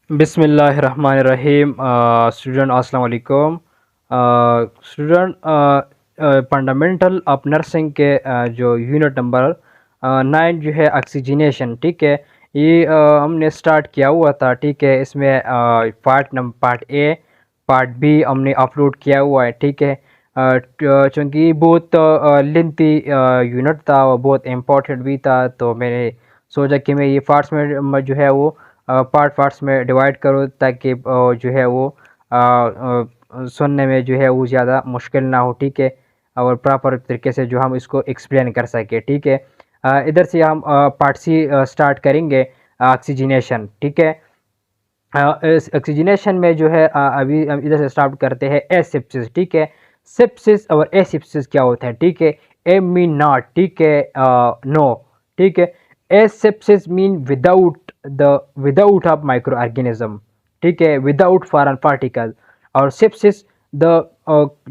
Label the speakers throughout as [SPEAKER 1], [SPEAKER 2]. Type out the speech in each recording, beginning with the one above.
[SPEAKER 1] बिस्मिल्लाहिर्रहमानिर्रहीम। स्टूडेंट अस्सलाम वालेकुम। स्टूडेंट फंडामेंटल ऑफ नर्सिंग के जो यूनिट नंबर 9 जो है ऑक्सीजनेशन, ठीक है। ये हमने स्टार्ट किया हुआ था, ठीक है। इसमें पार्ट ए पार्ट बी हमने अपलोड किया हुआ है, ठीक है। चूँकि बहुत लेंथी यूनिट था और बहुत इम्पोर्टेंट भी था, तो मैंने सोचा कि मैं ये पार्ट्स में जो है वो पार्ट्स में डिवाइड करो, ताकि जो है वो सुनने में जो है वो ज़्यादा मुश्किल ना हो, ठीक है। और प्रॉपर तरीके से जो हम इसको एक्सप्लेन कर सके, ठीक है। इधर से हम पार्ट सी स्टार्ट करेंगे, ऑक्सीजनेशन, ठीक है। इस ऑक्सीजनेशन में जो है अभी हम इधर से स्टार्ट करते हैं एसिप्सिस, ठीक है। सेप्सिस और एसिप्सिस क्या होता है, ठीक है। ए मीन नॉट, ठीक है, नो, ठीक है। Asepsis mean without of micro organism, ठीक है, विदाउट फॉरेन पार्टिकल। और सेप्सिस द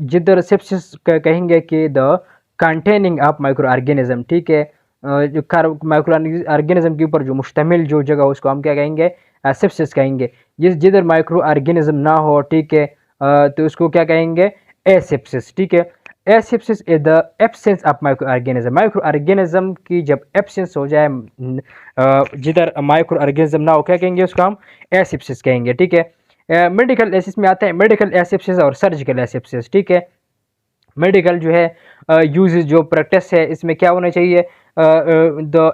[SPEAKER 1] जिधर सेप्सिस कहेंगे कि the containing of micro organism, ठीक है। जो माइक्रो ऑर्गेनिज्म के ऊपर जो मुश्तमिल जो जगह उसको हम क्या कहेंगे, सेप्सिस कहेंगे। जिधर माइक्रो ऑर्गेनिज्म ना हो, ठीक है, तो उसको क्या कहेंगे, एसेप्सिस, ठीक है। Asepsis is the absence of micro organism. Micro organism की जब एब्सेंस हो जाए, जिधर माइक्रो ऑर्गेनिज्म ना हो, क्या कहेंगे उसको हम, एसेप्सिस कहेंगे, ठीक है। मेडिकल एसिस में आता है मेडिकल एसेप्सिस और सर्जिकल एसेप्सिस, ठीक है। मेडिकल जो है यूज जो प्रैक्टिस है, इसमें क्या होना चाहिए, द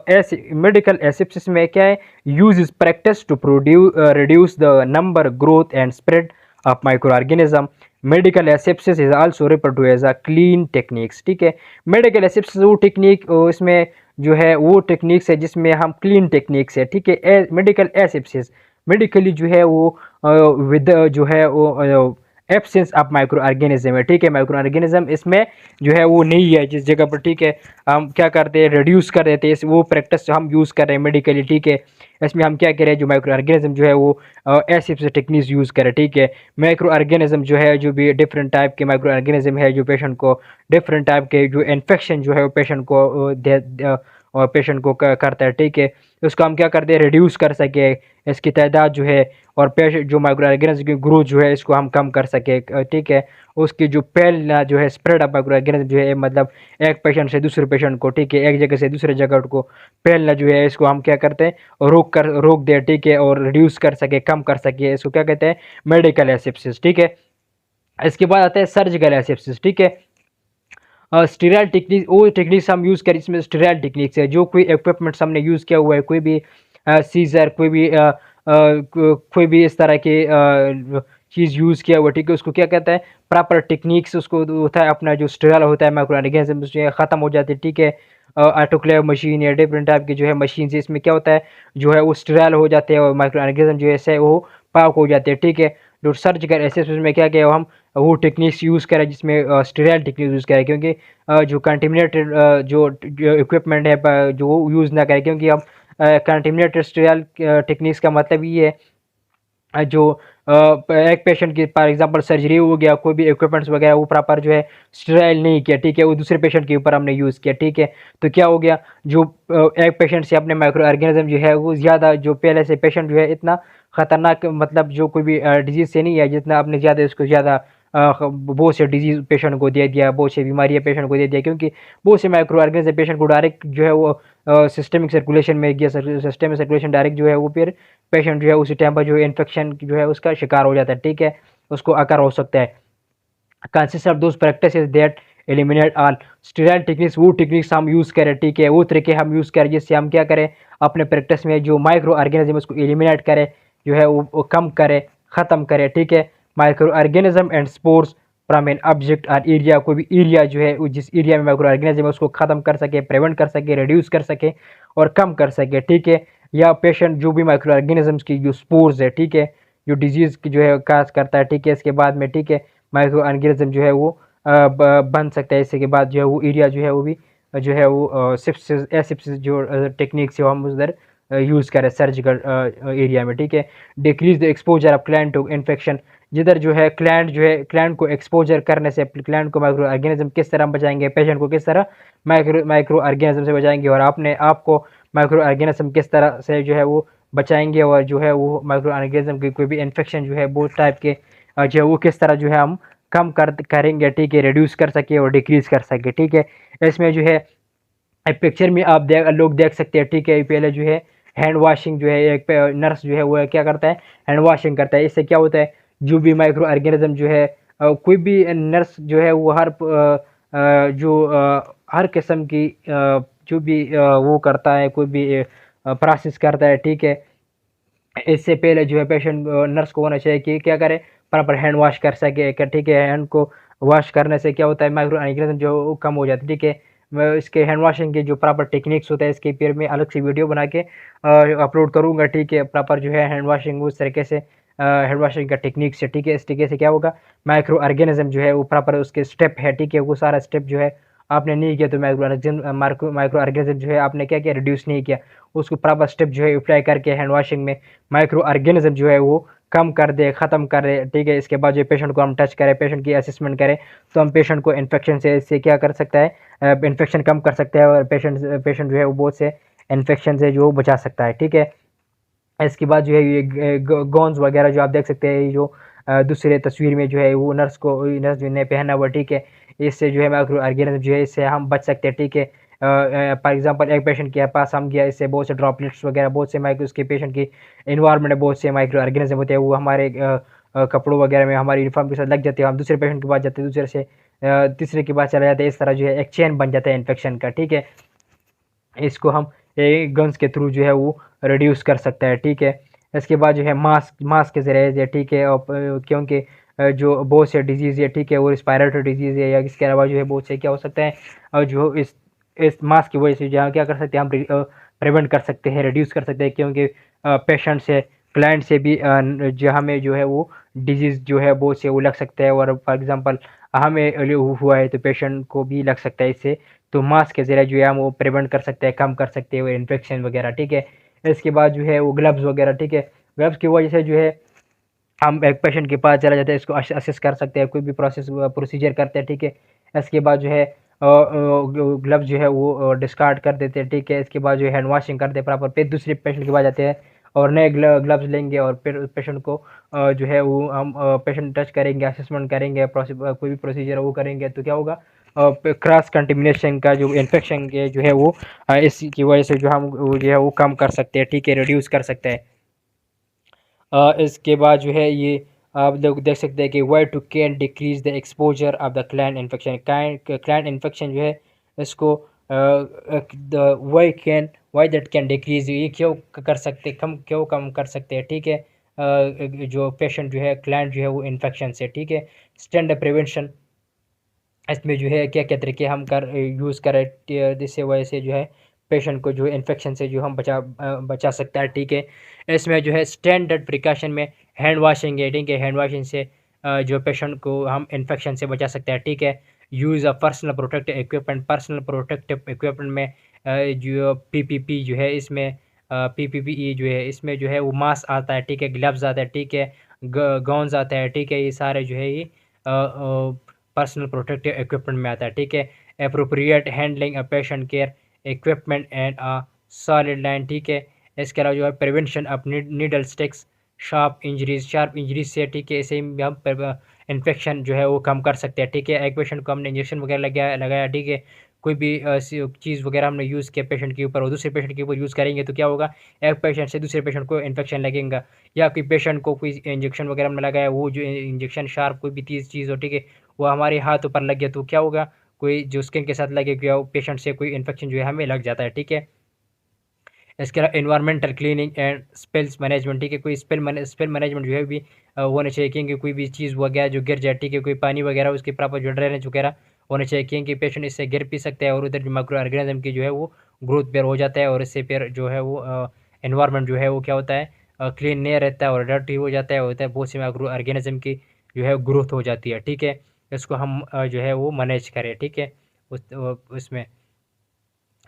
[SPEAKER 1] मेडिकल एसेप्सिस में क्या है, use is practice to reduce the number, growth and spread of micro organism. Medical asepsis is also refer to as a clean techniques, ठीक है। मेडिकल एसेप्सिस वो टेक्निक, इसमें जो है वो टेक्निक्स है जिसमें हम क्लीन टेक्निक्स है, ठीक है। मेडिकल एसेप्सिस मेडिकली जो है वो विद जो है वो एब्सेंस ऑफ माइक्रो ऑर्गेनिज्म है, ठीक है। माइक्रो ऑर्गेनिज्म इसमें जो है वो नहीं है जिस जगह पर, ठीक है। हम क्या करते हैं, रिड्यूस कर देते हैं, वो प्रैक्टिस हम यूज़ कर रहे हैं मेडिकली, ठीक है। इसमें हम क्या करें, जो माइक्रो ऑर्गेनिज्म जो है वो ऐसी टेक्निक्स यूज़ करें, ठीक है। माइक्रो ऑर्गेनिज्म जो है, जो भी डिफरेंट टाइप के माइक्रो ऑर्गेनिज्म है, जो पेशेंट को डिफरेंट टाइप के जो इन्फेक्शन जो है वो पेशेंट को और पेशेंट को करता है, ठीक है। उसको हम क्या करते हैं, रिड्यूस कर सके इसकी तादाद जो है, और पेशेंट जो माइक्रो ऑर्गेनिज्म की ग्रोथ जो है इसको हम कम कर सके, ठीक है। उसकी जो फैलना जो है, स्प्रेड ऑफ माइक्रो ऑर्गेनिज्म जो है, मतलब एक पेशेंट से दूसरे पेशेंट को, ठीक है, एक जगह से दूसरे जगह को फैलना जो है, इसको हम क्या करते हैं, रोक दे, ठीक है, और रिड्यूस कर सके, कम कर सके, इसको क्या कहते हैं, मेडिकल एसेप्सिस, ठीक है। इसके बाद आता है सर्जिकल एसेप्सिस, ठीक है। स्टीराइल टेक्निक वो टेक्निक्स हम यूज़ करें, इसमें स्टीराइल टेक्निक्स है, जो कोई इक्विपमेंट्स हमने यूज़ किया हुआ है, कोई भी सीजर, कोई भी इस तरह के चीज़ यूज़ किया हुआ, ठीक है, उसको क्या कहता है, प्रॉपर टेक्निक्स उसको होता है, अपना जो स्टीराइल होता है माइक्रो ऑर्गेनिज्म जो है ख़त्म हो जाती है, ठीक है। ऑटोक्लेव मशीन या डिफरेंट टाइप की जो है मशीन से, इसमें क्या होता है, जो है वो स्टीराइल हो जाते हैं और माइक्रो ऑर्गेनिज्म जो है वो पाक हो जाते हैं, ठीक है। जो सर्जिकल एसेसिस में क्या किया हम वो टेक्निक्स यूज़ करें जिसमें स्टीराइल टेक्निक यूज़ करें, क्योंकि जो कंटेमिनेटेड जो इक्विपमेंट है जो वो यूज़ ना करें, क्योंकि हम कंटेमिनेटेड स्टीराइल टेक्निक्स का मतलब ये है, जो एक पेशेंट की फॉर एग्जांपल सर्जरी हो गया, कोई भी इक्विपमेंट्स वगैरह वो प्रॉपर जो है स्टेराइल नहीं किया, ठीक है, वो दूसरे पेशेंट के ऊपर हमने यूज़ किया, ठीक है। तो क्या हो गया, जो एक पेशेंट से अपने माइक्रो ऑर्गेनिज्म जो है वो ज़्यादा, जो पहले से पेशेंट जो है इतना ख़तरनाक, मतलब जो कोई भी डिजीज़ से नहीं है, जितना आपने ज़्यादा उसको ज़्यादा बहुत से डिजीज़ पेशेंट को दे दिया, बहुत से बीमारियाँ पेशेंट को दे दिया, क्योंकि बहुत से माइक्रो ऑर्गेनिज्म पेशेंट को डायरेक्ट जो है वो सिस्टमिक सर्कुलेशन में गया, सिस्टमिक सर्कुलेशन डायरेक्ट जो है वो फिर पेशेंट जो है उसी टाइम पर जो है इन्फेक्शन जो है उसका शिकार हो जाता है, ठीक है, उसको आकार हो सकता है। Consist of those practices that eliminate all sterile techniques, वो टेक्निक्स हम यूज़ करें, ठीक है, वो तरीके हम यूज़ करें जिससे हम क्या करें, अपने प्रैक्टिस में जो माइक्रो ऑर्गेनिज्म उसको एलिमिनेट करें, जो है वो कम करें, ख़त्म करें, ठीक है। Micro organism and spores from an object और एरिया, कोई भी एरिया जो है जिस एरिया में माइक्रो ऑर्गेनिज्म है उसको ख़त्म कर सके, प्रिवेंट कर सके, रिड्यूस कर सके और कम कर सके, ठीक है। या पेशेंट जो भी माइक्रो ऑर्गेनिजम्स की जो स्पोर्स है, ठीक है, जो डिजीज़ की जो है काज करता है, ठीक है, इसके बाद में, ठीक है, माइक्रो ऑर्गेनिज्म जो है वो बन सकता है, इसके बाद जो है वो एरिया जो है वो भी जो है वो सिप्सिस एसिप्सिस जो टेक्निक से हम उधर यूज़ करें सर्जिकल एरिया में, ठीक है। Decrease the exposure of client to infection, जिधर जो है क्लाइंट को एक्सपोजर करने से क्लाइंट को माइक्रो ऑर्गेनिज्म किस तरह बचाएंगे, पेशेंट को किस तरह माइक्रो ऑर्गेनिज्म से बचाएंगे, और आपने आपको माइक्रो ऑर्गेनिज्म किस तरह से जो है वो बचाएंगे और जो है वो माइक्रो ऑर्गेनिज्म की कोई भी इन्फेक्शन जो है वो टाइप के जो है वो किस तरह जो है हम कम करेंगे, ठीक है, रिड्यूस कर सके और डिक्रीज कर सके, ठीक है। इसमें जो है पिक्चर में आप लोग देख सकते हैं, ठीक है। पहले जो है हैंड वॉशिंग जो है, एक नर्स जो है वो क्या करता है, हैंड वॉशिंग करता है। इससे क्या होता है, जो भी माइक्रो ऑर्गेनिज्म जो है कोई भी नर्स जो है वो हर किस्म की जो भी वो करता है, कोई भी प्रोसेस करता है, ठीक है। इससे पहले जो है पेशेंट नर्स को होना चाहिए कि क्या करे, प्रॉपर हैंड वॉश कर सके, ठीक है। हैंड को वॉश करने से क्या होता है, माइक्रो ऑर्गेनिज्म जो कम हो जाती है, ठीक है। मैं इसके हैंड वॉशिंग के जो प्रॉपर टेक्निक्स होता है, इसके फिर मैं अलग से वीडियो बना के अपलोड करूँगा, ठीक है। प्रॉपर जो है हैंड वॉशिंग उस तरीके से हैंड वॉशिंग का टेक्निक से, ठीक है। इस तरीके से क्या होगा, माइक्रो ऑर्गेनिज्म जो है वो प्रॉपर उसके स्टेप है, ठीक है। वो सारा स्टेप जो है आपने नहीं किया तो माइक्रो ऑर्गेनिज्म जो है आपने क्या किया, रिड्यूस नहीं किया। उसको प्रॉपर स्टेप जो है अप्लाई करके हैंड वॉशिंग में माइक्रो ऑर्गेनिज्म जो है वो कम कर दे, ख़त्म कर दे, ठीक है। इसके बाद जो पेशेंट को हम टच करें, पेशेंट की असेसमेंट करें, तो हम पेशेंट को इन्फेक्शन से क्या कर सकता है, इन्फेक्शन कम कर सकते हैं और पेशेंट जो है वो बहुत से इन्फेक्शन से जो बचा सकता है, ठीक है। इसके बाद जो है ये गॉन्स वगैरह जो आप देख सकते हैं, ये जो दूसरे तस्वीर में जो है वो नर्स जो ने पहना हुआ, ठीक है। इससे जो है माइक्रो ऑर्गेनिज्म जो है इससे हम बच सकते हैं, ठीक है। फॉर एग्जांपल एक पेशेंट के पास हम गया, इससे बहुत से ड्रॉपलेट्स वगैरह, बहुत से माइक्रो उसके पेशेंट की इन्वायरमेंट में बहुत से माइक्रो ऑर्गेनिज्म होते हैं, वो हमारे कपड़ों वगैरह में हमारी यूनिफॉर्म के साथ लग जाते हैं। हम दूसरे पेशेंट के पास जाते हैं, दूसरे से तीसरे के पास चला जाता है। इस तरह जो है एक चेन बन जाता है इन्फेक्शन का, ठीक है। इसको हम गन्स के थ्रू जो है वो रिड्यूस कर सकते हैं, ठीक है। इसके बाद जो है मास्क के ज़रिए से, ठीक है। और क्योंकि जो बहुत से डिजीज़ है, ठीक है, वो रिस्पायरेटरी डिजीज़ है, या इसके अलावा जो है बहुत से क्या हो सकता है, और जो इस मास्क की वजह से जहाँ क्या कर सकते हैं, हम प्रिवेंट कर सकते हैं, रिड्यूस कर सकते हैं। क्योंकि पेशेंट से, क्लाइंट से भी जो हमें जो है वो डिजीज़ जो है बहुत से वो लग सकता है, और फॉर एग्जांपल हमें हुआ है तो पेशेंट को भी लग सकता है इससे। तो मास्क के ज़रिए जो है हम वो प्रिवेंट कर सकते हैं, कम कर सकते हैं वो इन्फेक्शन वगैरह, ठीक है। इसके बाद जो है वो ग्लव्स वगैरह, ठीक है। ग्लव्स की वजह से जो है हम एक पेशेंट के पास चला जाता है, इसको असेस कर सकते हैं, कोई भी प्रोसीजर करते हैं, ठीक है। इसके बाद जो है ग्लव्स जो है वो डिस्कार्ड कर देते हैं, ठीक है। इसके बाद जो है हैंड वॉशिंग करते हैं प्रॉपर, फिर दूसरे पेशेंट के पास जाते हैं और नए ग्लव्स लेंगे, और फिर पेशेंट को जो है वो हम पेशेंट टच करेंगे, असेसमेंट करेंगे, कोई भी प्रोसीजर वो करेंगे, तो क्या होगा, क्रॉस कंटेमिनेशन का जो इन्फेक्शन के जो है वो इसकी वजह से जो हम वो जो है वो कम कर सकते हैं, ठीक है, रिड्यूस कर सकते हैं। इसके बाद जो है ये आप लोग देख सकते हैं कि why to can decrease the exposure of the gland infection. Gland infection जो है इसको वाई दैट कैन डिक्रीज, ये क्यों कर सकते, कम कर सकते हैं, ठीक है। जो पेशेंट जो है, क्लैंड जो है वो इन्फेक्शन से, ठीक है। स्टैंडर्ड प्रिवेंशन, इसमें जो है क्या क्या तरीके हम यूज़ करें, जिससे वजह से जो है पेशेंट को जो इन्फेक्शन से जो हम बचा सकता है, ठीक है। इसमें जो है स्टैंडर्ड प्रिकॉशन में हैंड वॉशिंग है, ठीक है। हैंड वॉशिंग से जो पेशेंट को हम इन्फेक्शन से बचा सकते हैं, ठीक है। Use of personal protective equipment में जो पीपीपी जो है, इसमें पीपीपी जो है, इसमें जो है वो मास्क आता है, ठीक है, ग्लव्स आता है, ठीक है, गाउन्स आता है, ठीक है। ये सारे जो है ये पर्सनल प्रोटेक्टिव इक्विपमेंट में आता है, ठीक है। Appropriate handling a patient care equipment and a solid line, ठीक है। इसके अलावा जो है prevention of needle sticks, sharp injuries से, ठीक है। इसे हम इन्फेक्शन जो है वो कम कर सकते हैं, ठीक है। एक पेशेंट को हमने इंजेक्शन वगैरह लगाया, ठीक है। कोई भी चीज़ वगैरह हमने यूज़ किया पेशेंट के ऊपर, और दूसरे पेशेंट के ऊपर यूज़ करेंगे तो क्या होगा, एक पेशेंट से दूसरे पेशेंट को इन्फेक्शन लगेगा। या कोई पेशेंट को कोई इंजेक्शन वगैरह हमने लगाया, वो जो इंजेक्शन शार्प कोई भी चीज़ हो, ठीक है, वो हमारे हाथ ऊपर लग गया तो क्या होगा, कोई जो स्किन के साथ लगे गया पेशेंट से कोई इन्फेक्शन जो है हमें लग जाता है, ठीक है। इसके अलावा environmental cleaning and spells management, ठीक है। कोई स्पेल मैनेजमेंट जो है भी होना चाहिए, क्योंकि कोई भी चीज़ वगैरह जो गिर जाए, ठीक है, कोई पानी वगैरह उसके प्रॉपर जो ड्रेनेज वगैरह होना चाहिए, क्योंकि पेशेंट इससे गिर पी सकते हैं और उधर जो माइक्रो ऑर्गेनिज्म की जो है वो ग्रोथ पेयर हो जाता है, और इससे फिर जो है वो एनवायरमेंट जो है वो क्या होता है, क्लीन नहीं रहता है और डर्टी हो जाता है, होता है बहुत से माइक्रो ऑर्गेनिज्म की जो है ग्रोथ हो जाती है, ठीक है। इसको हम जो है वो मैनेज करें, ठीक है। उसमें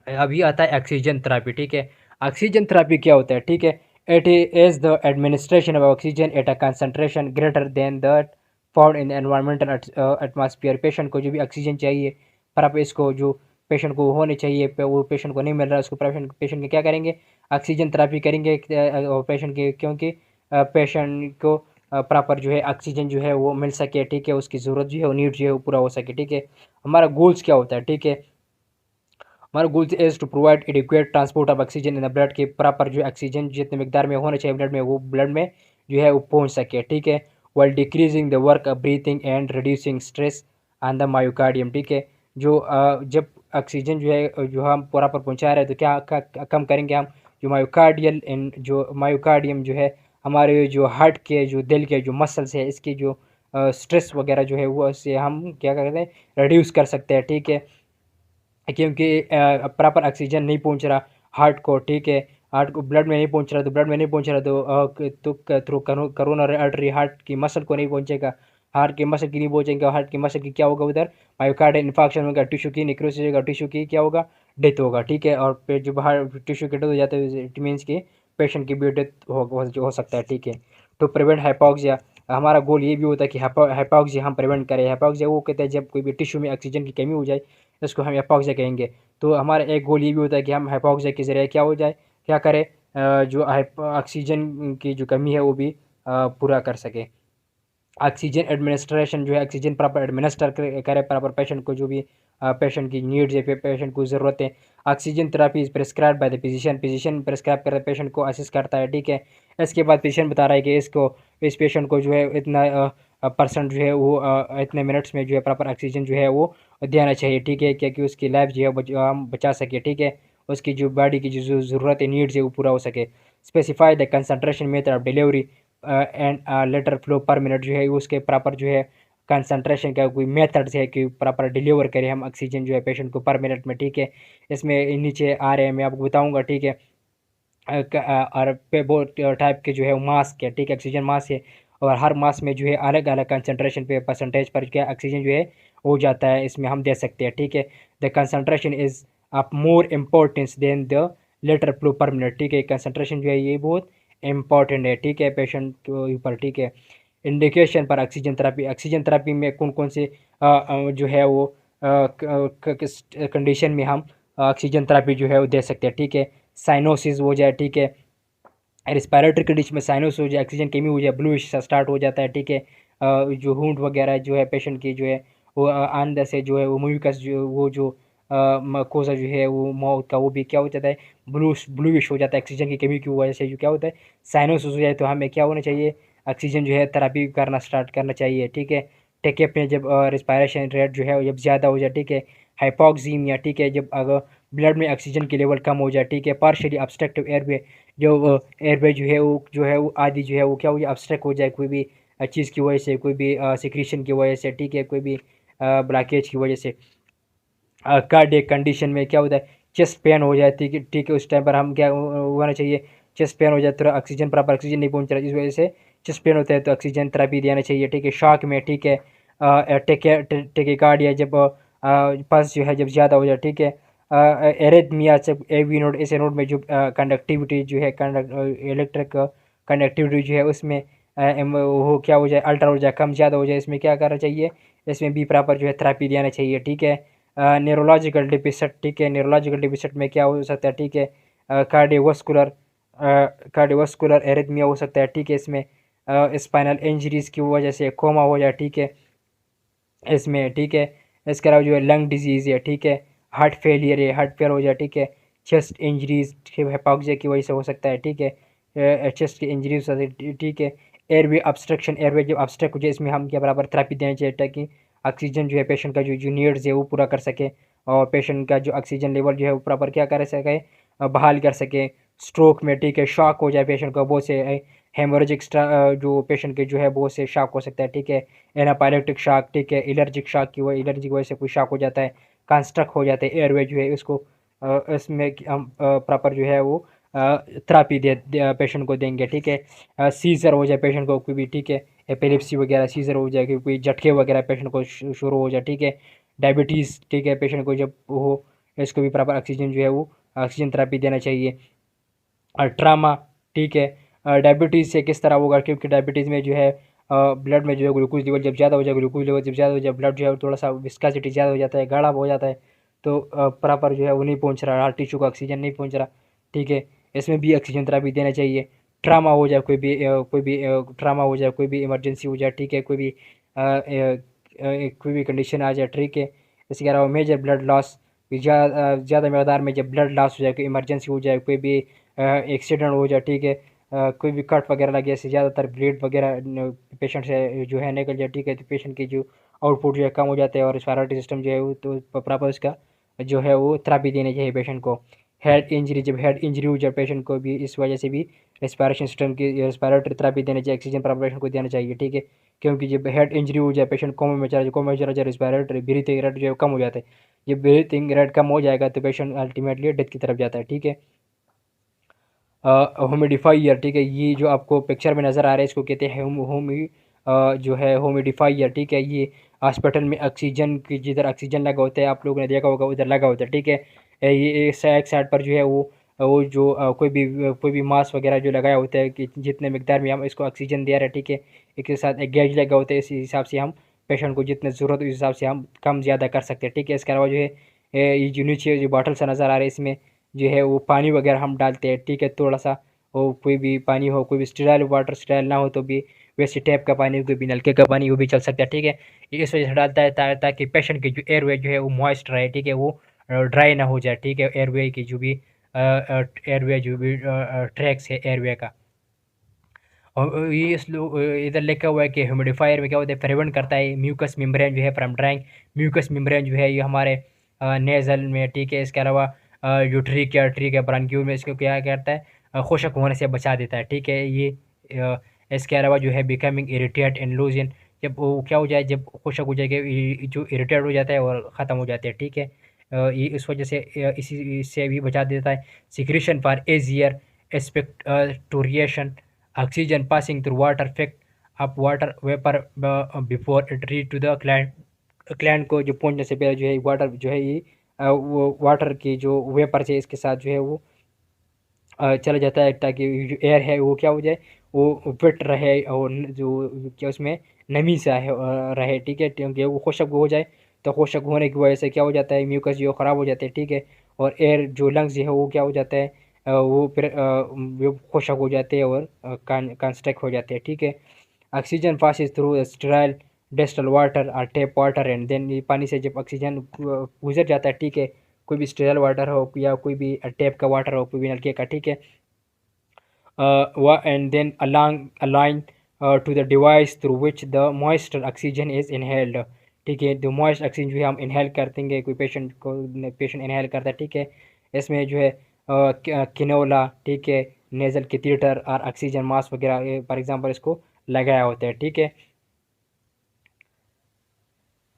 [SPEAKER 1] अभी आता है ऑक्सीजन थेरेपी, ठीक है। ऑक्सीजन थेरेपी क्या होता है, ठीक है। It is the administration of oxygen at a concentration greater than that found in environmental atmosphere. Patient को जो भी ऑक्सीजन चाहिए, पर आप इसको जो पेशेंट को होनी चाहिए, वो पेशेंट को नहीं मिल रहा है, उसको पेशेंट पेशेंट के क्या करेंगे, ऑक्सीजन थेरेपी करेंगे और पेशेंट के, क्योंकि पेशेंट को प्रॉपर जो है ऑक्सीजन जो है वो मिल सके, ठीक है, उसकी ज़रूरत जो है वो नीड जो है वो पूरा हो सके, ठीक है। हमारा गोल्स क्या होता है, ठीक है, हमारा goal is to provide adequate transport of oxygen in the blood, के प्रॉपर जो ऑक्सीजन जितने मिकदार में होना चाहिए ब्लड में, वो ब्लड में जो है वो पहुंच सके, ठीक है। While decreasing the work of breathing and reducing stress on the myocardium, ठीक है। जो जब ऑक्सीजन जो है जो हम प्रॉपर पहुंचा रहे हैं तो क्या कम करेंगे हम, जो मायोकार्डियल इन जो मायोकार्डियम जो है हमारे जो हार्ट के जो दिल के जो मसल्स है, इसकी जो स्ट्रेस वगैरह जो है वो इससे हम क्या करते हैं, रिड्यूस कर सकते हैं, ठीक है। क्योंकि प्रॉपर ऑक्सीजन नहीं पहुंच रहा हार्ट को, ठीक है, हार्ट को ब्लड में नहीं पहुंच रहा, तो ब्लड में नहीं पहुंच रहा तो थ्रू करोनरी आर्टरी हार्ट की मसल को नहीं पहुंचेगा, हार्ट की मसल की नहीं पहुंचेगा, हार्ट की मसल की क्या होगा, उधर मायोकार्डियल इन्फार्क्शन होगा, टिश्यू की निक्रोसिस होगा, टिश्यू की क्या होगा, डेथ होगा, ठीक है। और फिर जब हार्ट टिश्यू की डेथ हो जाता है इट मीन्स कि पेशेंट की भी डेथ हो सकता है, ठीक है। तो प्रिवेंट हाइपोक्सिया, हमारा गोल ये भी होता है कि हाइपोक्सिया हम प्रिवेंट करें। हाइपोक्सिया वो कहते हैं जब कोई भी टिश्यू में ऑक्सीजन की कमी हो जाए, इसको हम हाइपोक्सिया कहेंगे। तो हमारा एक गोल ये भी होता है कि हम हाइपोक्सिया के ज़रिए क्या हो जाए, क्या करें, जो ऑक्सीजन की जो कमी है वो भी पूरा कर सके। ऑक्सीजन एडमिनिस्ट्रेशन जो है, ऑक्सीजन प्रॉपर एडमिनिस्टर करे प्रॉपर पेशेंट को, जो भी पेशेंट की नीड्स है, पेशेंट को ज़रूरत है। Oxygen therapy is prescribe by the physician, physician prescribe कर पेशेंट को असिस्ट करता है, ठीक है। इसके बाद फिजिशियन बता रहा है कि इस पेशेंट को जो है इतना परसेंट जो है वो इतने मिनट्स में जो है प्रॉपर ऑक्सीजन जो है वो देना चाहिए, ठीक है, क्योंकि उसकी लाइफ जो है हम बचा सके, ठीक है, उसकी जो बॉडी की जो ज़रूरत है, नीड्स है, वो पूरा हो सके। Specify the concentration method of delivery and later flow per minute, जो है उसके प्रॉपर जो है कंसंट्रेशन का कोई मेथड्स है कि प्रॉपर डिलीवर करें हम ऑक्सीजन जो है पेशेंट को पर मिनट में, ठीक है। इसमें नीचे आ रहे हैं, मैं आपको बताऊंगा, ठीक है। और पे बहुत टाइप के जो है मास्क है, ठीक है, ऑक्सीजन मास्क है, और हर मास्क में जो है अलग अलग कंसंट्रेशन पे परसेंटेज पर क्या ऑक्सीजन जो है हो जाता है, इसमें हम दे सकते हैं, ठीक है। The concentration is of more importance than the latter flow per minute, ठीक है, कंसंट्रेशन जो है ये बहुत इम्पॉर्टेंट है, ठीक है, पेशेंट के ऊपर, ठीक है। इंडिकेशन पर ऑक्सीजन थेरेपी में कौन कौन से जो है वो किस कंडीशन में हम ऑक्सीजन थेरेपी जो है वो दे सकते हैं, ठीक है। साइनोसिस हो जाए, ठीक है, रिस्पायरेटरी कंडीशन में साइनस हो जाए, ऑक्सीजन कमी हो जाए, ब्लूइश सा स्टार्ट हो जाता है, ठीक है। जो वुंड वगैरह जो है पेशेंट की जो है वो अंदर से जो है वो म्यूकस जो वो जो मकोसा जो है वो माउथ का वो भी क्या हो जाता है, ब्लूइश हो जाता है ऑक्सीजन की कमी की वजह से, जो क्या होता है साइनस हो जाए, तो हमें क्या होना चाहिए, ऑक्सीजन जो है थेरेपी करना स्टार्ट करना चाहिए, ठीक है। टेकेप में जब रिस्पायरेशन रेट जो है जब ज़्यादा हो जाए, ठीक है, हाइपोक्सीमिया, ठीक है, जब अगर ब्लड में ऑक्सीजन की लेवल कम हो जाए, ठीक है, पार्शियली ऑब्स्ट्रक्टिव एयरवे, जो एयरवे जो है वो आदि जो है वो क्या हो जाए, ऑब्स्ट्रक्ट हो जाए कोई भी चीज़ की वजह से, कोई भी सिक्रीशन की वजह से, ठीक है, कोई भी ब्लॉकेज की वजह से। कार्डियक कंडीशन में क्या होता है, चेस्ट पेन हो जाती है, ठीक है, उस टाइम पर हम क्या होना चाहिए, चेस्ट पेन हो जाए तो ऑक्सीजन प्रॉपर ऑक्सीजन नहीं पहुंच रहा, इस वजह से चेस्ट पेन होता है तो ऑक्सीजन थेरेपी देना चाहिए, ठीक है। शॉक में, ठीक है, टेकिकार्डिया जब पल्स जो है जब ज़्यादा हो जाए, ठीक है, एरिथमिया जब एवी नोड ऐसे नोड में जो कंडक्टिविटी जो है इलेक्ट्रिक कंडक्टिविटी जो है उसमें वो क्या हो जाए, अल्टर हो जाए, कम ज़्यादा हो जाए, इसमें क्या करना चाहिए, इसमें भी प्रॉपर जो है थेरेपी देना चाहिए, ठीक है। न्यूरोलॉजिकल डिफिसिट, ठीक है, न्यूरोलॉजिकल डिफिसिट में क्या हो सकता है, ठीक है, कार्डियोवास्कुलर कार्डियोवास्कुलर एरिथमिया हो सकता है, ठीक है, इसमें स्पाइनल इंजरीज की वजह से कोमा हो जाए, ठीक है, इसमें, ठीक है। इसके अलावा जो है लंग डिजीज़ है, ठीक है, हार्ट फेलियर है, हार्ट फेल हो जाए, ठीक है, चेस्ट इंजरीज हाइपोक्सिया की वजह से हो सकता है, ठीक है, चेस्ट की इंजरीज, ठीक है। एयरवे ऑब्स्ट्रक्शन, एयरवे जो ऑब्स्ट्रक्ट हो जाए, इसमें हम क्या बराबर थेरेपी देना चाहिए ताकि ऑक्सीजन जो है पेशेंट का जो नीड्स है वो पूरा कर सके, और पेशेंट का जो ऑक्सीजन लेवल जो है वो प्रॉपर क्या कर सके, बहाल कर सके। स्ट्रोक में, ठीक है, शॉक हो जाए पेशेंट को, बहुत से हेमोरेजिक जो पेशेंट के जो है बहुत से शॉक हो सकता है, ठीक है, एनापाइलेक्टिक शॉक, ठीक है, एलर्जिक शॉक की वजह एलर्जी की वजह से कोई शॉक हो जाता है, कंस्ट्रक्ट हो जाते हैं एयरवे जो है इसको इसमें हम प्रॉपर जो है वो थेरेपी पेशेंट को देंगे, ठीक है। सीजर हो जाए पेशेंट को कोई भी, ठीक है, एपिलेप्सी वगैरह सीजर हो जाए, कोई झटके वगैरह पेशेंट को शुरू हो जाए, ठीक है। डायबिटीज़, ठीक है, पेशेंट को जब हो इसको भी प्रॉपर ऑक्सीजन जो है वो ऑक्सीजन थेरेपी देना चाहिए। और ट्रामा, ठीक है, डायबिटीज़ से किस तरह होगा, क्योंकि डायबिटीज़ में जो है ब्लड में जो है ग्लूकोज लेवल जब ज़्यादा हो जाए, ग्लूकोज लेवल जब ज़्यादा हो जाए, ब्लड जो है थोड़ा सा विस्कासिटी ज़्यादा हो जाता है, गाढ़ा हो जाता है, तो प्रॉपर जो है वो नहीं पहुंच रहा, हार्ट टिश्यू को ऑक्सीजन नहीं पहुंच रहा, ठीक है। इसमें भी ऑक्सीजन थेरेपी देना चाहिए। ट्रामा हो जाए, कोई भी ट्रामा हो जाए, कोई भी इमरजेंसी हो जाए, ठीक है, कोई भी कंडीशन आ जाए, ठीक है। इसके अलावा मेजर ब्लड लॉस, ज़्यादा मकदार में जब ब्लड लॉस हो जाए, कोई इमरजेंसी हो जाए, कोई भी एक्सीडेंट हो जाए, ठीक है, कोई भी कट वगैरह लगे, ऐसे ज़्यादातर ब्लीड वगैरह पेशेंट से जो है निकल जाए, ठीक है, तो पेशेंट की जो आउटपुट जो है कम हो जाता है और रेस्पिरेटरी सिस्टम जो है वो तो प्रॉपर उसका जो है वो थेरेपी देनी चाहिए पेशेंट को। हेड इंजरी, जब हेड इंजरी हो जाए पेशेंट को भी इस वजह से भी रेस्पिरेशन सिस्टम की रेस्पिरेटरी थेरेपी देनी चाहिए, ऑक्सीजन प्रॉपर को देना चाहिए, ठीक है। क्योंकि जब हेड इंजरी हो जाए पेशेंट कोमा में चला जाए, कोमा में चला जाए, रेस्पिरेटरी ब्रीथिंग रेट जो है कम हो जाता है। जब ब्रीथिंग रेट कम हो जाएगा तो पेशेंट अल्टीमेटली डेथ की तरफ जाता है, ठीक है। ह्यूमिडिफायर, ठीक है, ये जो आपको पिक्चर में नज़र आ रहा है इसको कहते हैं जो है ह्यूमिडिफायर, ठीक है। ये हॉस्पिटल में ऑक्सीजन की जिधर ऑक्सीजन लगा होता है, आप लोगों ने देखा होगा उधर लगा होता है, ठीक है। ये एक साइड पर जो है वो जो कोई भी मास्क वगैरह जो लगाया होता है कि जितने मिकदार में हम इसको ऑक्सीजन दे रहे हैं, ठीक है, एक के साथ एक गेज लगा होता है, इस हिसाब से हम पेशेंट को जितने ज़रूरत है उस हिसाब से हम कम ज़्यादा कर सकते हैं, ठीक है। इसके अलावा जो है ये जो नीचे जो बॉटल सा नज़र आ रहा है इसमें जो है वो पानी वगैरह हम डालते हैं, ठीक है, थोड़ा सा वो कोई भी पानी हो, कोई भी स्टेराइल वाटर स्टेराइल ना हो तो भी वैसे टैप का पानी, कोई भी नलके का पानी वो भी चल सकता है, ठीक है। ये इस वजह से डालता है ताकि पेशेंट की जो एयरवे जो है वो मॉइस्ट रहे, ठीक है, वो ड्राई ना हो जाए, ठीक है। एयरवे की जो भी एयरवे जो भी ट्रैक्स है एयरवे का। और ये इधर लिखा हुआ है कि ह्यूमिडिफायर में क्या होता है, प्रिवेंट करता है म्यूकस मेम्ब्रेन जो है फ्रॉम ड्राइंग। म्यूकस मेम्ब्रेन जो है ये हमारे नेज़ल में, ठीक है। इसके अलावा जो ट्रीक है ब्रांक्यूल में, इसको क्या करता है, खुशक होने से बचा देता है, ठीक है। ये इसके अलावा जो है बिकमिंग इरिटेट एंड लूजन, जब वो क्या हो जाए, जब खुशक हो जाएगा ये जो इरिटेट हो जाता है और ख़त्म हो जाते हैं, ठीक है। ये इस वजह से इसी से भी बचा देता है। Secretion for easier expectoration, oxygen passing through water picked up water vapour before it reach to the gland को जो पहुंचने से पहले जो है वाटर जो है ये वो वाटर की जो वेपर है इसके साथ जो है वो चला जाता है, ताकि जो एयर है वो क्या हो जाए, वो वेट रहे और जो क्या उसमें नमी सा है रहे, ठीक है। क्योंकि वो खुशक हो जाए तो खुशक होने की वजह से क्या हो जाता है, म्यूकस जो ख़राब हो जाते हैं, ठीक है। और एयर जो लंग्स जो है वो क्या हो जाता है, वो फिर वो खुशक हो जाते हैं और कंस्ट्रक्ट हो जाते हैं, ठीक है। Oxygen passes through sterile distal water और टैप वाटर एंड देन ये पानी से जब ऑक्सीजन गुजर जाता है, ठीक है, कोई भी स्टेराइल वाटर हो या कोई भी टैप का वाटर हो, कोई भी नलके का, ठीक है, and then align to the device through which the moist oxygen is inhaled, ठीक है। जो मॉइस्ट ऑक्सीजन जो है हम इनहेल करते हैं, कोई पेशेंट इनहेल करता है, ठीक है। इसमें जो है किनोला, ठीक है, नेज़ल कैथेटर और ऑक्सीजन मास्क वगैरह फॉर एग्जांपल इसको लगाया होता है, ठीक है।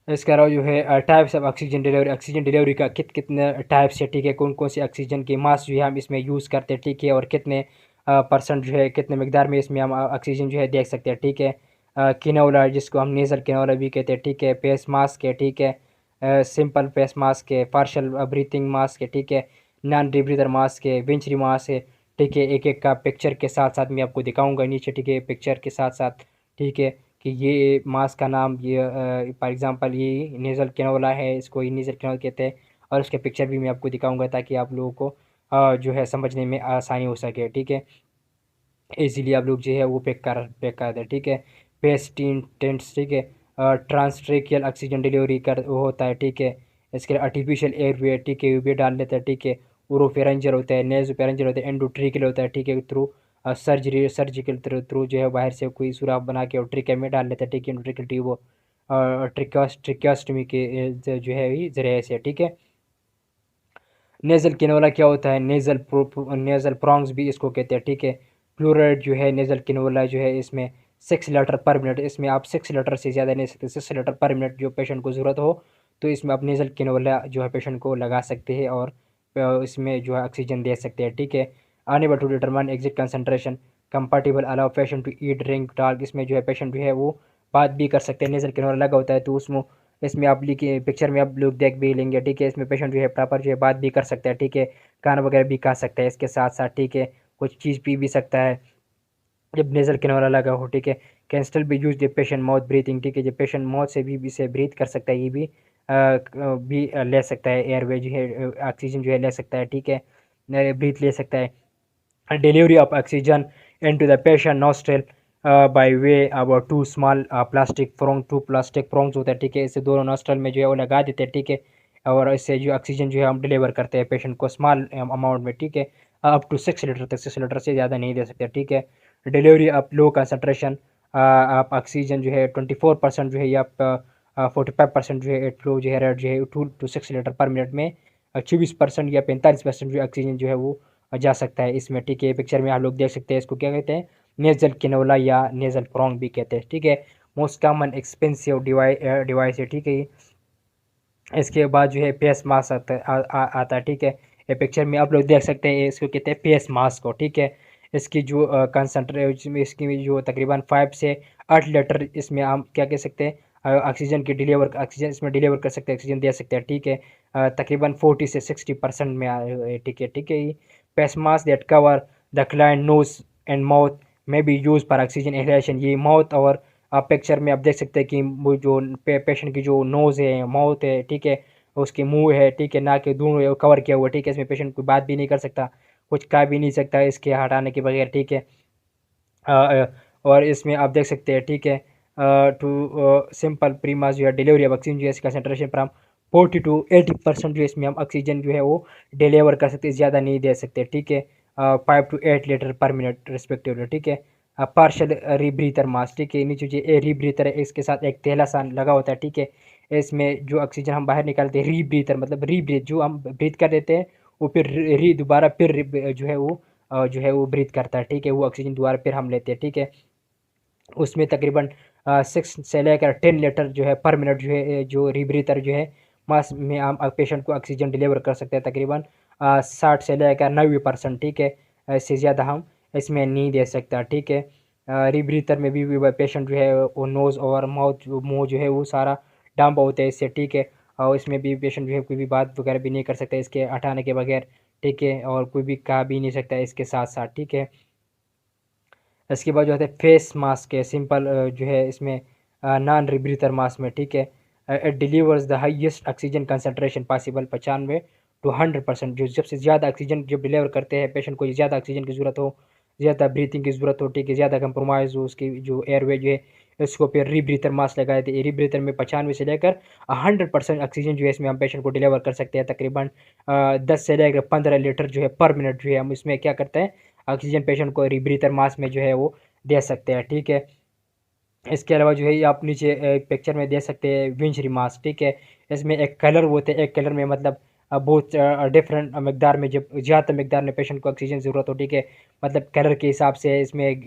[SPEAKER 1] इसके अलावा जो है टाइप्स ऑफ ऑक्सीजन डिलीवरी का कितने टाइप्स है, ठीक है, कौन कौन से ऑक्सीजन के मास जो है हम इसमें यूज़ करते हैं, ठीक है, और कितने परसेंट जो है कितने मकदार में इसमें हम ऑक्सीजन जो है देख सकते हैं, ठीक है। किनोला जिसको हम नेज़ल किनोला भी कहते हैं, ठीक है, फेस मास्क है, ठीक है, सिंपल फेस मास्क है, पार्शल ब्रीथिंग मास्क है, ठीक है, नॉन रीब्रीदर मास्क है, विंचरी मास्क है, ठीक है। एक एक का पिक्चर के साथ साथ मैं आपको दिखाऊंगा नीचे, ठीक है, पिक्चर के साथ साथ, ठीक है, कि ये मास्क का नाम ये फॉर एग्जांपल ये नेज़ल कैनोला है, इसको ये नेज़ल कैनोला कहते हैं। और उसके पिक्चर भी मैं आपको दिखाऊंगा ताकि आप लोगों को जो है समझने में आसानी हो सके, ठीक है। इसीलिए आप लोग जो है वो पैक कर दें, ठीक है। पेस्टिन टेंट्स, ठीक है, ट्रांसट्रेकियल ऑक्सीजन डिलीवरी कर वो होता है, ठीक है। इसके आर्टिफिशियल एयरवे, ठीक है, वे डाल लेते हैं, ठीक है। ओरोफेरेंजल होता है, नेज़ोफेरेंजल होता है, एंडोट्रिकल होता है, ठीक है, थ्रू सर्जिकल थ्रू जो है बाहर से कोई सुराख बना के और ट्रिके में डाल लेते हैं, ठीक है, एंडोट्रिकल ट्यूब ट्रिकास्टमी के जो है ये ज़रिए से, ठीक है। नेज़ल किनोला क्या होता है, नेज़ल प्रॉन्ग्स भी इसको कहते हैं, ठीक है। फ्लोराइड जो है नेज़ल किनोला जो है इसमें 6 लीटर पर मिनट, इसमें आप 6 लीटर से ज़्यादा नहीं सकते, 6 लीटर पर मिनट जो पेशेंट को ज़रूरत हो तो इसमें आप नेज़ल किनोला जो है पेशेंट को लगा सकते हैं और इसमें जो है ऑक्सीजन दे सकते हैं, ठीक है। Unable to determine exit concentration comfortable allow patient to eat drink talk, इसमें जो है पेशेंट जो है वो बात भी कर सकते हैं, नेज़ल किनोला लगा होता है तो उसमें इसमें आप लिखिए पिक्चर में आप लोग देख भी लेंगे, ठीक है। इसमें पेशेंट जो है प्रॉपर जो है बात भी कर सकता है, ठीक है, खाना वगैरह भी खा सकता है इसके साथ साथ, ठीक है, कुछ चीज़ पी भी सकता है जब नेज़ल किनोला लगा हो, ठीक है। Can still be use the patient mouth breathing, ठीक है, जब पेशेंट माउथ से भी इसे ब्रीथ कर सकता है, ये भी भी ले सकता है, एयरवे जो है ऑक्सीजन जो है ले सकता है, ठीक है, ब्रीथ ले सकता है। Delivery of oxygen into the patient nostril by way of two small two plastic prongs होता है, ठीक है, इसे दोनों नॉस्ट्रल में जो है वो लगा देते हैं, ठीक है, और इससे जो ऑक्सीजन जो है हम डिलीवर करते हैं पेशेंट को स्मॉल अमाउंट में, ठीक है, अप टू 6 लीटर तक, 6 लीटर से ज़्यादा नहीं दे सकते, ठीक है। डिलीवरी ऑफ लो कंसनट्रेशन आप ऑक्सीजन जो है 24% जो है या 45% जो है फ्लो जो है रेट जो है 2 to 6 लीटर पर मिनट में, 24% या 45% जो ऑक्सीजन जो है वो जा सकता है इसमें, ठीक है। पिक्चर में आप लोग देख सकते हैं, इसको क्या कहते हैं, नेजल किनोला या नेजल प्रोंग भी कहते हैं, ठीक है। मोस्ट कॉमन एक्सपेंसिव डिवाइस है, ठीक है। इसके बाद जो है फेस मास्क आता है, ठीक है। ये पिक्चर में आप लोग देख सकते हैं, इसको कहते हैं फेस मास्क को, ठीक है। इसकी जो कंसनट्रेशन, इसकी जो तकरीबन 5 से 8 लीटर इसमें हम क्या कह सकते हैं ऑक्सीजन ऑक्सीजन इसमें डिलीवर कर सकते हैं, ऑक्सीजन दे सकते हैं, ठीक है। तकरीबन 40 से 60% में ठीक है, ठीक है। ये face mask that cover the client nose and mouth में be use for oxygen inhalation. ये माउथ और आप पिक्चर में आप देख सकते हैं कि वो जो पेशेंट की जो नोज़ है, माउथ है, ठीक है, उसके मुंह है, ठीक है, नाक के दोनों है, वो कवर किया हुआ है, ठीक है। इसमें पेशेंट कोई बात भी नहीं कर सकता, कुछ कह भी नहीं सकता इसके हटाने के बगैर, ठीक है। और इसमें आप देख सकते हैं, ठीक है, टू सिंपल प्रीमास जो है डिलीवरी ऑफ ऑक्सीजन जो है इसका कंसनट्रेशन फ्राम 40 to 80% जो इसमें हम ऑक्सीजन जो है वो डिलीवर कर सकते हैं, ज़्यादा नहीं दे सकते, ठीक है। 5 to 8 लीटर पर मिनट रिस्पेक्टिवली, ठीक है। पार्शल रीब्रीथर मास्क, ठीक है, नीचे जो रीब्रीथर है इसके साथ एक थैला सा लगा होता है, ठीक है। इसमें जो ऑक्सीजन हम बाहर निकालते हैं, रीब्रीथर मतलब रीब्रीथ जो हम ब्रीथ कर देते हैं, वो फिर दोबारा फिर जो है वो जो है वो ब्रीथ करता है, ठीक है, वो ऑक्सीजन दोबारा फिर हम लेते हैं, ठीक है। उसमें तकरीबन 6 से लेकर 10 लीटर जो है पर मिनट जो है जो रीब्रीथर जो है मास में हम पेशेंट को ऑक्सीजन डिलीवर कर सकते हैं, तकरीबन 60 से लेकर 90%, ठीक है। इससे ज़्यादा हम इसमें नहीं दे सकता, ठीक है। रीब्रीथर में भी पेशेंट जो है वो नोज़ और माउथ मुँह जो है वो सारा डंप होता है इससे, ठीक है। और इसमें भी पेशेंट जो है कोई भी बात वगैरह भी नहीं कर सकता इसके हटाने के बगैर, ठीक है, और कोई भी कहा भी नहीं सकता इसके साथ साथ, ठीक है। इसके बाद जो होता है फेस मास्क है, सिंपल जो है इसमें नॉन रिब्रीथर मास्क में, ठीक है। It delivers the highest oxygen concentration possible 95 to 100%, जो सबसे ज़्यादा ऑक्सीजन जब डिलीवर करते हैं पेशेंट को, ज़्यादा ऑक्सीजन की ज़रूरत हो, ज़्यादा ब्रीथिंग की ज़रूरत हो, ठीक है, ज़्यादा कंप्रोमाइज़ हो उसकी जो एयरवे जो है, इसको फिर रीब्रीथर मास्क लगाए थे। रीब्रीथर में 95 से लेकर 100% ऑक्सीजन जो है इसमें हम पेशेंट को डिलीवर कर सकते हैं, तकरीबन 10 से लेकर 15 लीटर जो है पर मिनट जो है हम इसमें क्या करते हैं ऑक्सीजन पेशेंट को रीब्रीथर मास्क में जो है वो दे सकते हैं, ठीक है। इसके अलावा जो है ये आप नीचे पिक्चर में दे सकते हैं विंशरी मास्क, ठीक है। इसमें एक कलर होते हैं, एक कलर में मतलब बहुत डिफरेंट मकदार में, जब ज़्यादा मकदार में पेशेंट को ऑक्सीजन ज़रूरत हो, ठीक है, मतलब कलर के हिसाब से इसमें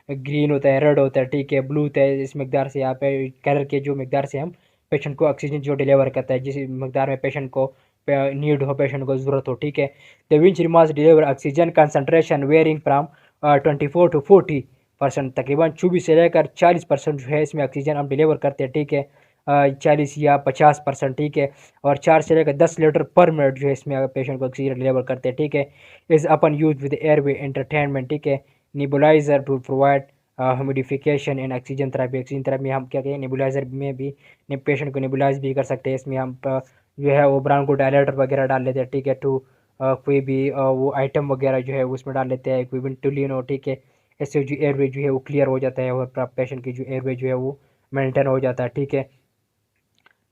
[SPEAKER 1] ग्रीन होता है, रेड होता है, ठीक है, ब्लू होता है। इस मकदार से यहाँ पे कलर के जो मकदार से हम पेशेंट को ऑक्सीजन जो डिलीवर करता है, जिस मकदार में पेशेंट को नीड हो, पेशेंट को ज़रूरत हो, ठीक है। The venturi mask deliver oxygen concentration varying from 24 to 40%, तकरीबन 24 से लेकर 40% जो है इसमें ऑक्सीजन हम डिलीवर करते हैं, ठीक है। 40 या 50%, ठीक है। और 4 से लेकर 10 लीटर पर मिनट जो है इसमें पेशेंट को ऑक्सीजन डिलीवर करते हैं, ठीक है। इज़ अपन यूज विद एयरवे एंटरटेनमेंट, ठीक है। Nebulizer to provide humidification and oxygen therapy में हम क्या कहें, निबुलाइजर में भी पेशेंट को निबुलाइज भी कर सकते हैं। इसमें हम जो है वो ब्रांको डायलेटर वगैरह डाल लेते हैं, ठीक है, टू कोई भी वो आइटम वगैरह जो है उसमें डाल लेते हैं, कोई वेंटुलिन हो, ठीक है। इससे जो एयरवे जो है वो क्लियर हो जाता है और पेशेंट की जो एयरवे जो है वो मेंटेन हो जाता है, ठीक है।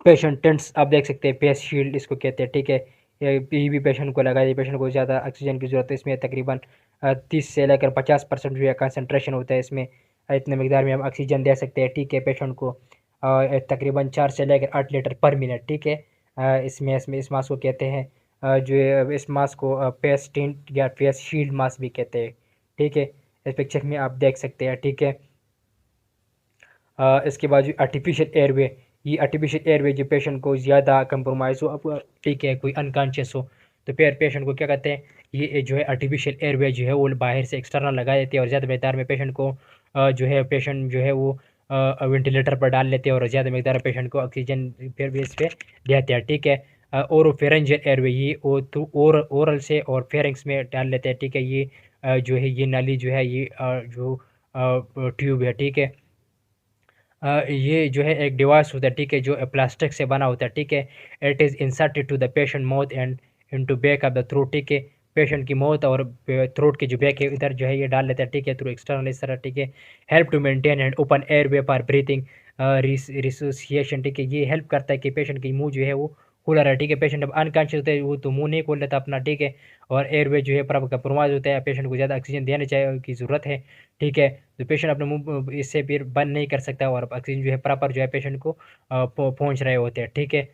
[SPEAKER 1] पेशेंट टेंट्स आप देख सकते हैं, फेस शील्ड इसको कहते हैं, ठीक है। ये भी पेशेंट को लगाइए, पेशेंट को ज़्यादा ऑक्सीजन की ज़रूरत है, इसमें तकरीबन 30 से लेकर 50% जो है कंसनट्रेशन होता है, इसमें इतने मकदार में हम ऑक्सीजन दे सकते हैं, ठीक है, पेशेंट को तकरीबन 4 से लेकर 8 लीटर पर मिनट, ठीक है। इसमें इस मास्क को कहते हैं जो इस मास्क को फेस टिंट या फेस शील्ड मास्क भी कहते हैं, ठीक है। इस पिक्चर में आप देख सकते हैं, ठीक है। इसके बाद जो आर्टिफिशियल एयरवे, ये आर्टिफिशियल एयरवे जो पेशेंट को ज़्यादा कंप्रोमाइज़ हो, अब ठीक है, कोई अनकॉन्शियस हो, तो फिर पेशेंट को क्या कहते हैं, ये जो है आर्टिफिशियल एयरवे जो है वो बाहर से एक्सटर्नल लगा देते हैं और ज़्यादा मकदार में पेशेंट को जो है पेशेंट जो है वो वेंटिलेटर पर डाल लेते हैं और ज़्यादा मकदार में पेशेंट को ऑक्सीजन फिर भी इस पर देते हैं, ठीक है। ओरोफेरेंजियल एयरवे, ये थ्रू ओरल से और फेरिंग्स में डाल लेते हैं, ठीक है। ये जो है ये नाली जो है ये जो ट्यूब है, ठीक है। ये जो है एक डिवाइस होता है, ठीक है, जो प्लास्टिक से बना होता है, ठीक है। It is inserted to the patient mouth and into back of the throat, ठीक है। पेशेंट की माउथ और थ्रोट के जो बैक है इधर जो है ये डाल लेता है, ठीक है, थ्रू एक्सटर्नल इस तरह, ठीक है। Help to maintain and open air way for breathing resuscitation, ठीक है। ये हेल्प करता है कि पेशेंट की मुंह जो है वो खुला रहे, ठीक है। पेशेंट जब अनकॉन्शियस होता है वो तो मुंह नहीं खोल लेता अपना, ठीक है। और एयरवे जो है प्रॉपर कंप्रोमाइज़ होता है, पेशेंट को ज़्यादा ऑक्सीजन देने चाहिए की ज़रूरत है, ठीक है। तो पेशेंट अपने मुंह इससे फिर बंद नहीं कर सकता और ऑक्सीजन जो है प्रॉपर जो है पेशेंट को पहुंच रहे होते हैं, ठीक है।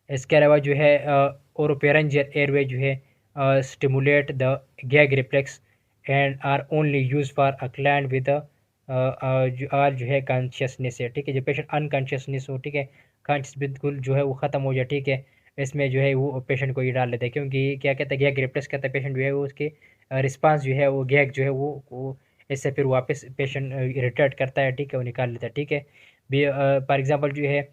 [SPEAKER 1] इसके अलावा जो है ओरोफेरेंजियल एयरवे जो है stimulate the gag reflex and are only use for a client with are जो है कॉन्शियसनेस है, ठीक है। जो पेशेंट अनकॉन्शियसनेस हो, ठीक है, कॉन्शियस बिल्कुल जो है वो ख़त्म हो जाए, ठीक है। इसमें जो है वो पेशेंट को ये डाल लेते हैं, क्योंकि क्या कहते हैं गैग रिफ्लेक्स कहता है, पेशेंट जो है वो उसके रिस्पांस जो है वो गैग जो है वो इससे फिर वापस पेशेंट रिटर्ट करता है, ठीक है, वो निकाल लेता है, ठीक है। फॉर एग्जांपल जो है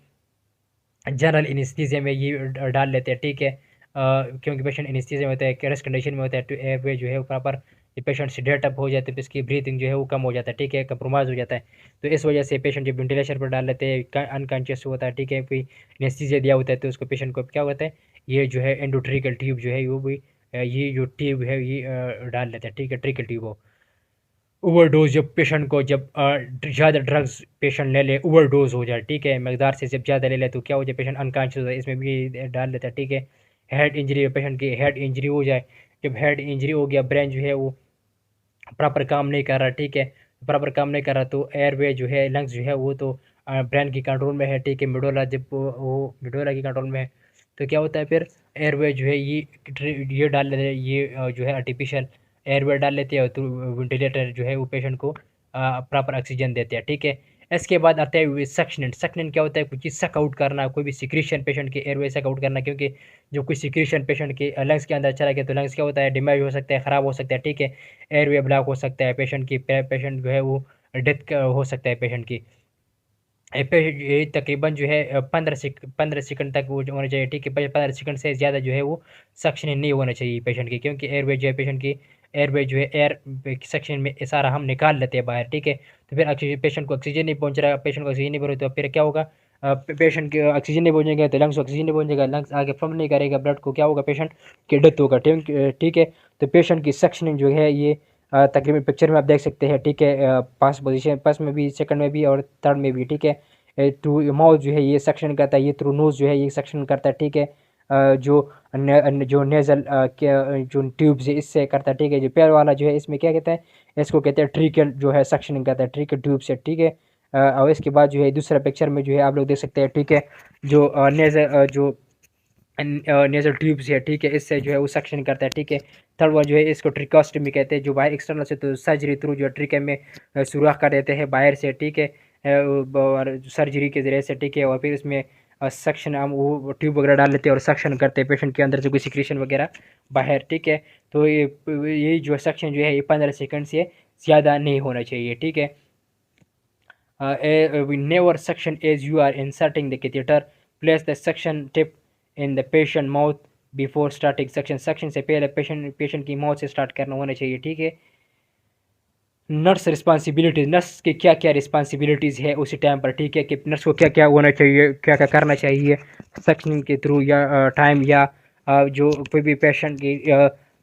[SPEAKER 1] जनरल एनेस्थीसिया में ये डाल लेते हैं, ठीक है। क्योंकि पेशेंट एनेस्थीसिया में होता है, केयरलेस कंडीशन में होता है, तो एयरवे जो है वो प्रॉपर पेशेंट सेडेट अप हो जाते हैं, तो इसकी ब्रीथिंग जो है वो कम हो जाता है, ठीक है, कंप्रोमाइज़ हो जाता है। तो इस वजह से पेशेंट जब वेंटिलेशन पर डाल लेते हैं अनकॉन्शियस होता है, ठीक है, कोई एनेस्थीसिया दिया होता है तो उसको पेशेंट को क्या होता है, ये जो है एंडोट्रिकल ट्यूब जो है वो भी ये जो ट्यूब है ये डाल लेते हैं, ठीक है, ट्रिकल ट्यूब हो। ओवरडोज़ जब पेशेंट को जब ज़्यादा ड्रग्स पेशेंट ले ले, ओवरडोज़ हो जाए, ठीक है, मकदार से जब ज़्यादा ले ले तो क्या हो जाए, पेशेंट अनकॉन्शियस हो जाए, इसमें भी डाल देता है, ठीक है। हेड इंजरी, पेशेंट की हेड इंजरी हो जाए, जब हेड इंजरी हो गया, ब्रेन जो है वो प्रॉपर काम नहीं कर रहा, ठीक है, प्रॉपर काम नहीं कर रहा तो एयरवे जो है लंग्स जो है वो तो ब्रेन की कंट्रोल में है, ठीक है। मेडोला जब वो मेडोला की कंट्रोल में है तो क्या होता है फिर एयरवे जो है ये डाल लेते हैं, ये जो है आर्टिफिशियल एयरवे डाल लेते हैं, तो वेंटिलेटर जो है वो पेशेंट को प्रॉपर ऑक्सीजन देते हैं, ठीक है। इसके बाद आता है सक्शनेंट। सक्शनेंट क्या होता है, कुछ चीज़ सक आउट करना, कोई भी सिक्रीशन पेशेंट के एयरवे सक आउट करना, क्योंकि जो कोई सिक्रीशन पेशेंट के लंग्स के अंदर चला गया तो लंग्स क्या होता है, डैमेज हो सकता है, ख़राब हो सकता है, ठीक है। एयरवे ब्लॉक हो सकता है, पेशेंट की पेशेंट जो है वो डेथ हो सकता है पेशेंट की। ये तकरीबन जो है 15 सेकंड तक वो जो होना चाहिए, ठीक है। 15 सेकंड से ज़्यादा जो है वो सक्शन नहीं होना चाहिए पेशेंट की, क्योंकि एयरवे जो है पेशेंट की एयरवे जो है एयर सक्शन में सारा हम निकाल लेते हैं बाहर, ठीक है। तो फिर पेशेंट को ऑक्सीजन नहीं पहुंच रहा, पेशेंट को ऑक्सीजन नहीं पहुंच रहा तो फिर क्या होगा, पेशेंट के ऑक्सीजन नहीं पहुंचेगा तो लंग्स को ऑक्सीजन नहीं पहुंचेगा, लंग्स आगे पंप नहीं करेगा ब्लड को, क्या होगा, पेशेंट की डेथ होगा, ठीक है। तो पेशेंट की सक्शनिंग जो है ये तकरीबन पिक्चर में आप देख सकते हैं, ठीक है। फर्स्ट पोजीशन, फर्स्ट में भी, सेकंड में भी और थर्ड में भी, ठीक है। थ्रू माउथ जो है ये सक्शन करता है, ये थ्रू नोज़ जो है ये सक्शन करता है, ठीक है। जो नेज़ल के जो ट्यूब्स है इससे करता है, ठीक है। जो पैर वाला जो है इसमें क्या कहता है, इसको कहते हैं ट्रिकल जो है सक्शनिंग करता है, ट्रिकल ट्यूब से, ठीक है। और इसके बाद जो है दूसरा पिक्चर में जो है आप लोग देख सकते हैं, ठीक है, जो नेज़ल जो नेज़ल ट्यूब्स है, ठीक है, इससे जो है वो सक्शन करता है, ठीक है। थर्ड वन जो है इसको ट्रिकोस्टमी कहते हैं, जो बाहर एक्सटर्नल से तो सर्जरी थ्रू जो ट्रिके में सुराख कर देते हैं बाहर से, ठीक है। और सर्जरी के ज़रिए से, ठीक है, और फिर उसमें सक्शन हम वो ट्यूब वगैरह डाल लेते हैं और सक्शन करते हैं पेशेंट के अंदर से कोई सिक्रेशन वगैरह बाहर, ठीक है। तो ये जो सक्शन जो है ये 15 सेकंड से ज़्यादा नहीं होना चाहिए, ठीक है। we never suction as you are inserting the catheter. Place the suction tip in the patient mouth before starting suction. suction से पहले पेशेंट की माउथ से स्टार्ट करना होना चाहिए, ठीक है। नर्स रिस्पॉन्सिबिलिटीज़, नर्स के क्या क्या रिस्पॉन्सिबिलिटीज़ है उसी टाइम पर, ठीक है, कि नर्स को क्या क्या होना चाहिए, क्या क्या करना चाहिए सक्शनिंग के थ्रू या टाइम, या जो कोई भी पेशेंट की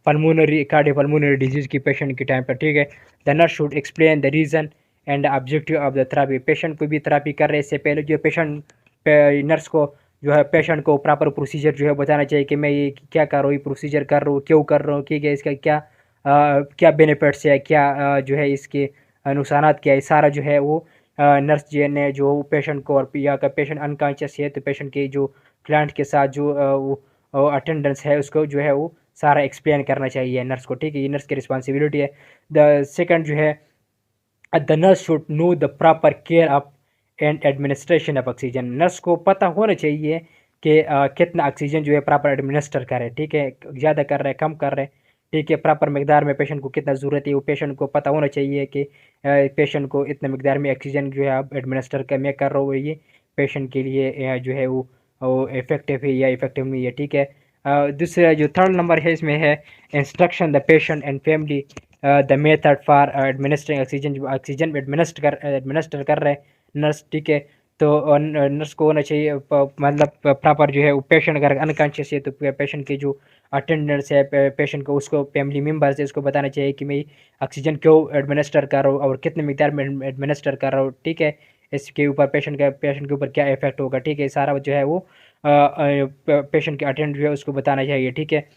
[SPEAKER 1] पल्मोनरी कार्डियोपल्मोनरी डिजीज़ की पेशेंट के टाइम पर, ठीक है। The nurse should explain the reason and objective of the therapy. Patient को भी थेरेपी कर रहे इससे पहले जो पेशेंट नर्स को जो है पेशेंट को प्रॉपर प्रोसीजर जो है बताना चाहिए कि मैं ये क्या कर रहा हूँ, ये प्रोसीजर कर रहा हूँ, क्यों कर रहा हूँ, ठीक है, इसका क्या बेनिफिट्स है, क्या जो है इसके नुकसानात क्या है, सारा जो है वो नर्स जी ने जो पेशेंट को, और या का पेशेंट अनकॉन्शियस है तो पेशेंट के जो क्लाइंट के साथ जो वो अटेंडेंस है उसको जो है वो सारा एक्सप्लेन करना चाहिए नर्स को, ठीक है। ये नर्स की रिस्पॉन्सिबिलिटी है। द सेकंड जो है the nurse should know the proper care of and administration of oxygen. Nurse को पता होना चाहिए कि कितना ऑक्सीजन जो है प्रॉपर एडमिनिस्टर करे, ठीक है, ज़्यादा कर रहे हैं, कम कर रहे हैं, ठीक है, प्रॉपर मकदार में पेशेंट को कितना ज़रूरत है वो पेशेंट को पता होना चाहिए कि पेशेंट को इतने मकदार में ऑक्सीजन जो है आप एडमिनिस्टर कर मैं कर रहा हूँ, ये पेशेंट के लिए जो है वो इफ़ेक्टिव है या इफ़ेक्टिव नहीं है, ठीक है। दूसरा जो थर्ड नंबर है इसमें है instruction the patient and family the method for administering oxygen, जो ऑक्सीजन एडमिनिस्टर कर रहे हैं नर्स, ठीक है। तो नर्स को होना चाहिए मतलब प्रॉपर जो है वो पेशेंट अगर अनकॉन्शियस है तो पेशेंट की जो अटेंडेंट्स है पेशेंट को उसको फैमिली मेम्बर्स है उसको बताना चाहिए कि मैं ऑक्सीजन क्यों एडमिनिस्टर कर रहा हूँ और कितने मिकदार में एडमिनिस्टर कर रहा हूँ, ठीक है। इसके ऊपर पेशेंट के ऊपर क्या इफेक्ट होगा, ठीक है। सारा जो है वो पेशेंट के अटेंडेंट जो है उसको बताना चाहिए, ठीक है।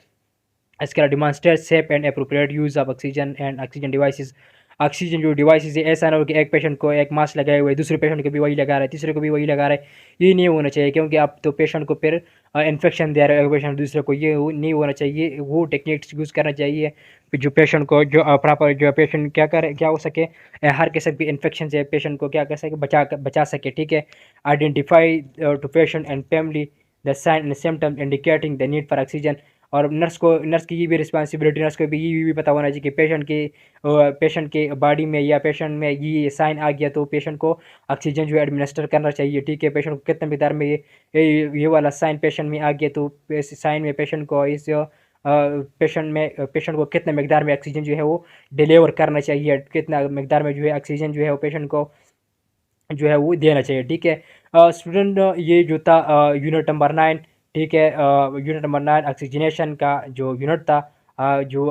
[SPEAKER 1] इसके अलावा demonstrate safe and appropriate use of oxygen and oxygen devices. Oxygen जो डिवाइसेस है ऐसा ना हो कि एक पेशेंट को एक मास्क लगाए हुए दूसरे पेशेंट को भी वही लगा रहा है, तीसरे को भी वही लगा रहा है। ये नहीं होना चाहिए क्योंकि आप तो पेशेंट को फिर इन्फेक्शन दे रहे हो पेशेंट दूसरे को, ये नहीं होना चाहिए। वो टेक्निक्स यूज़ करना चाहिए कि जो पेशेंट को जो प्रॉपर जो पेशेंट क्या करे क्या हो सके हर किस्म की इन्फेक्शन से पेशेंट को क्या कर सके बचा सके, ठीक है। Identify to patient and family the sign and symptoms indicating the need for oxygen. और नर्स की ये भी रिस्पॉन्सिबिलिटी, नर्स को भी ये भी पता होना चाहिए कि पेशेंट के बॉडी में या पेशेंट में ये साइन आ गया तो पेशेंट को ऑक्सीजन जो है एडमिनिस्टर करना चाहिए, ठीक है। पेशेंट को कितने मिकदार में ये वाला साइन पेशेंट में आ गया तो इस साइन में पेशेंट को इस पेशेंट को कितने मिकदार में ऑक्सीजन जो है वो डिलीवर करना चाहिए, कितना मिकदार में जो है ऑक्सीजन जो है वो पेशेंट को जो है वो देना चाहिए, ठीक है। स्टूडेंट ये जो था यूनिट नंबर 9, ठीक है। यूनिट नंबर 9 ऑक्सीजनेशन का जो यूनिट था जो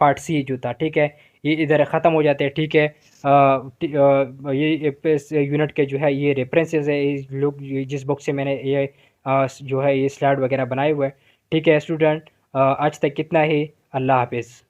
[SPEAKER 1] पार्ट सी जो था, ठीक है। ये इधर ख़त्म हो जाते हैं, ठीक है। ये इस यूनिट के जो है ये रेफरेंसेस है इस लोग जिस बुक से मैंने ये जो है ये स्लाइड वगैरह बनाए हुए हैं, ठीक है स्टूडेंट। आज तक कितना ही, अल्लाह हाफिज़।